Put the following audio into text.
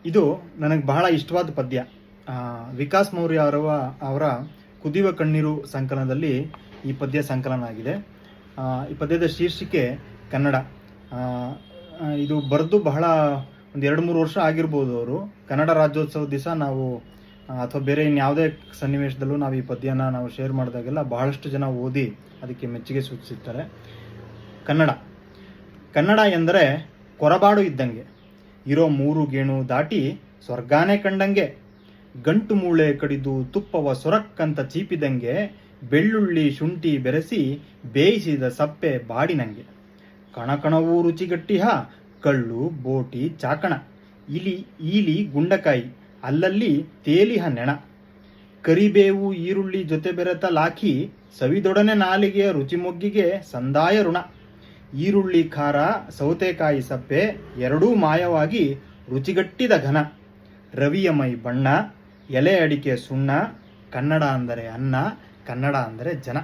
ಇದು ನನಗೆ ಬಹಳ ಇಷ್ಟವಾದ ಪದ್ಯ. ವಿಕಾಸ್ ಮೌರ್ಯ ಅವರ ಕುದಿಯುವ ಕಣ್ಣೀರು ಸಂಕಲನದಲ್ಲಿ ಈ ಪದ್ಯ ಸಂಕಲನ ಆಗಿದೆ. ಈ ಪದ್ಯದ ಶೀರ್ಷಿಕೆ ಕನ್ನಡ. ಇದು ಬರೆದು ಬಹಳ ಒಂದು 2-3 ವರ್ಷ ಆಗಿರ್ಬೋದು. ಅವರು ಕನ್ನಡ ರಾಜ್ಯೋತ್ಸವ ದಿವಸ ನಾವು ಅಥವಾ ಬೇರೆ ಇನ್ಯಾವುದೇ ಸನ್ನಿವೇಶದಲ್ಲೂ ನಾವು ಈ ಪದ್ಯನ ನಾವು ಶೇರ್ ಮಾಡಿದಾಗೆಲ್ಲ ಬಹಳಷ್ಟು ಜನ ಓದಿ ಅದಕ್ಕೆ ಮೆಚ್ಚುಗೆ ಸೂಚಿಸುತ್ತಾರೆ. ಕನ್ನಡ ಎಂದರೆ ಕೊರಬಾಡು ಇದ್ದಂಗೆ, ಇರೋ 3 ಗೇಣು ದಾಟಿ ಸ್ವರ್ಗಾನೇ ಕಂಡಂಗೆ, ಗಂಟು ಮೂಳೆ ಕಡಿದು ತುಪ್ಪವ ಸೊರಕ್ಕಂತ ಚೀಪಿದಂಗೆ, ಬೆಳ್ಳುಳ್ಳಿ ಶುಂಠಿ ಬೆರೆಸಿ ಬೇಯಿಸಿದ ಸಪ್ಪೆ ಬಾಡಿನಂಗೆ, ಕಣಕಣವೂ ರುಚಿಗಟ್ಟಿಹ ಕಳ್ಳು ಬೋಟಿ ಚಾಕಣ, ಈಲಿ ಗುಂಡಕಾಯಿ ಅಲ್ಲಲ್ಲಿ ತೇಲಿಹ ನೆಣ, ಕರಿಬೇವು ಈರುಳ್ಳಿ ಜೊತೆ ಬೆರೆತ ಲಾಖಿ ಸವಿದೊಡನೆ ನಾಲಿಗೆಯ ರುಚಿಮೊಗ್ಗಿಗೆ ಸಂದಾಯ ಋಣ, ಈರುಳ್ಳಿ ಖಾರ ಸೌತೆಕಾಯಿ ಸಪ್ಪೆ ಎರಡೂ ಮಾಯವಾಗಿ ರುಚಿಗಟ್ಟಿದ ಘನ, ರವಿಯ ಮೈ ಬಣ್ಣ ಎಲೆ ಅಡಿಕೆ ಸುಣ್ಣ, ಕನ್ನಡ ಅಂದರೆ ಅನ್ನ, ಕನ್ನಡ ಅಂದರೆ ಜನ.